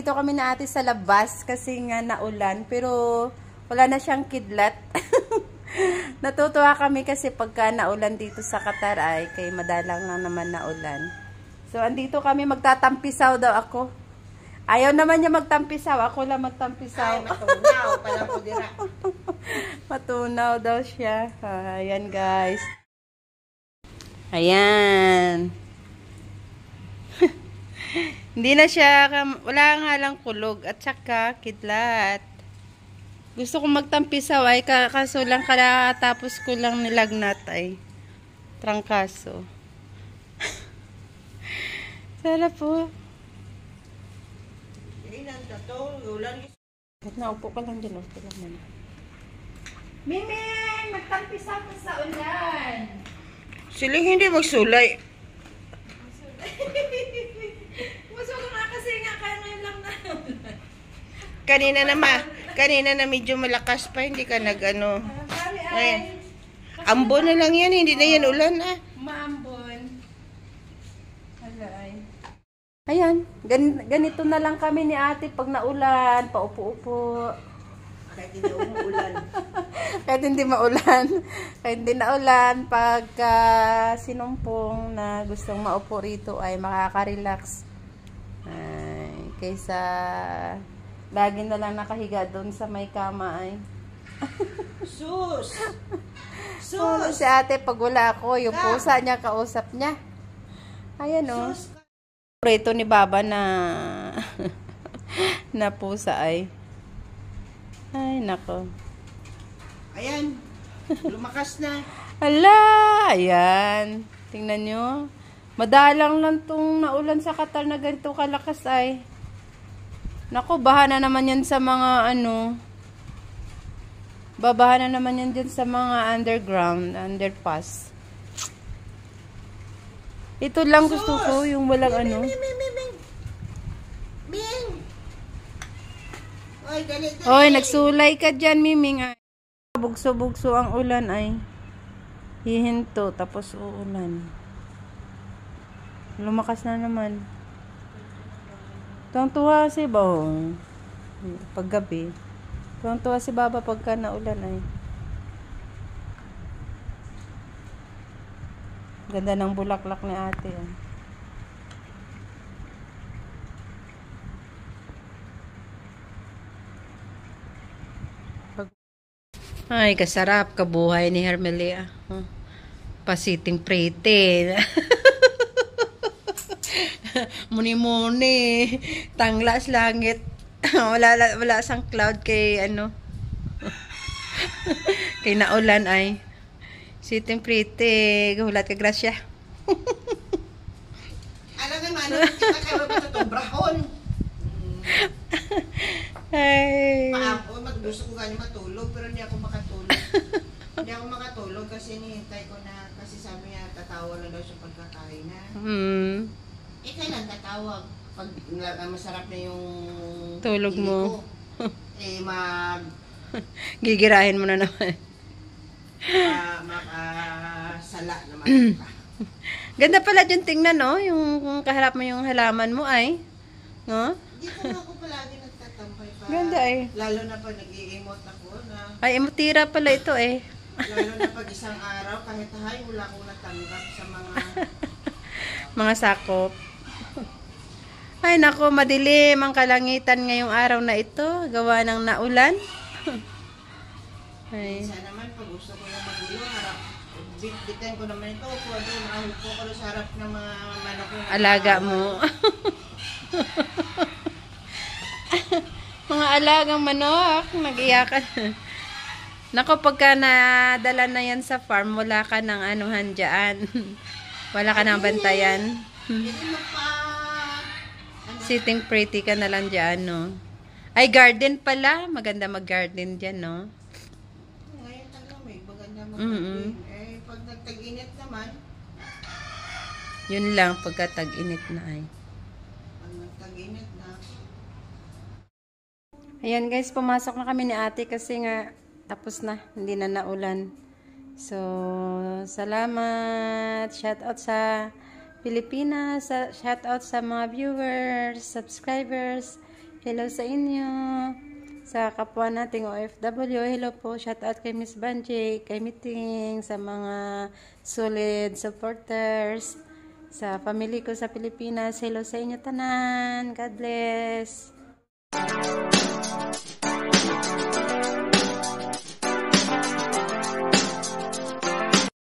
nandito kami na ate sa labas kasi nga naulan. Pero wala na siyang kidlat. Natutuwa kami kasi pagka naulan dito sa Qatar ay kay madalang lang naman naulan. So andito kami, magtatampisaw daw ako. Ayaw naman niya magtampisaw. Ako lang magtampisaw. Ay, matunaw. Pala po dira. Matunaw daw siya. Ayan guys. Ayan. Hindi na siya, wala nga lang kulog at saka kidlat. Gusto kong magtampisaw ay kaso lang tapos ko lang nilagnat ay trangkaso. Sarap po. Naupo ka lang din. Upo lang muna. Miming! Magtampisaw ka sa ulan! Siling hindi magsulay. Masuko nga kasi nga kaya ngayon lang na. Kanina na medyo malakas pa, hindi ka nag-ano. Ay, ambon na lang yan, hindi na yan ulan ah. Maambon. Alay. Ayan, ganito na lang kami ni ate pag naulan, paupo-upo. Kahit hindi umuulan. Kahit hindi maulan. Kahit hindi naulan, pagka sinumpong na gustong maupo rito ay makaka-relax. Ay, kaysa lagi na lang nakahiga doon sa may kama ay. Sus! So, si ate pag wala ako, yung pusa niya, kausap niya. Ayan o. Ito ni Baba na na pusa ay. Ay, nako. Ayan. Lumakas na. Hala! Ayan. Tingnan nyo. Madalang lang tong naulan sa Qatar na ganito kalakas ay. Nako, baha na naman yan sa mga ano. Babaha na naman yan dyan sa mga underground, underpass. Ito lang gusto ko, yung walang ano. Oy, nagsulay ka dyan, Miming. Ay. Bugso-bugso ang ulan ay. Hihinto, tapos uulan. Lumakas na naman. Tuwang-tuwa si Baba. Paggabi. Tuwang-tuwa si Baba pagka naulan ay. Ganda ng bulaklak ni ate. Ay, kasarap kabuhay ni Hermelia. Pasiting prete. Muni-muni. Tanglas langit. wala sang cloud kay ano. Kay naulan ay. Siting prete. Gahulat ka grasya. Ano naman, kita kayo ba ito? Brahon. Ay. Paako, gusto ko ganyan matulog, pero hindi ako makatulog. Hindi ako makatulog kasi nihintay ko na, kasi sabi niya, tatawa lang daw siya pagkakain na. Kailan tatawag? Pag masarap na yung tulog mo. Gigirahin mo na naman. Makasala naman ka. Ganda pala dyan tingnan, no? Yung kaharap mo yung halaman mo ay. No? Dito na ako palagi nagtatampay pa. Ganda eh. Lalo na pag nag-i-emote ako na. Ay, emotira pala ito eh. Lalo na pag isang araw, kahit wala akong natanggap sa mga sakop. Ay, nako, madilim ang kalangitan ngayong araw na ito. Gawa ng naulan. Ay. Minsan naman, pag gusto ko yung magulo, harap. Bitin ko naman ito. Upo doon, mahupo ko sa harap ng mga manok. Alaga mo. Mga alagang manok, nag-iyakan. Nako, pagka nadala na yan sa farm, wala ka ng anuhan dyan. Wala ka ng bantayan. Sitting pretty ka na lang dyan, no? Ay, garden pala. Maganda mag-garden dyan, no? Ngayon talaga may maganda mag-garden. Pag nagtag-init naman, yun lang, pagka tag-init na ay. pag nagtag-init na. Ayan guys, pumasok na kami ni ate kasi nga tapos na, hindi na naulan. So, salamat. Shout out sa Pilipinas, shout out sa mga viewers, subscribers, Hello sa inyo. Sa kapwa nating OFW, hello po. Shout out kay Miss Banjay, kay Meeting, sa mga solid supporters, sa family ko sa Pilipinas. Hello sa inyo tanan. God bless.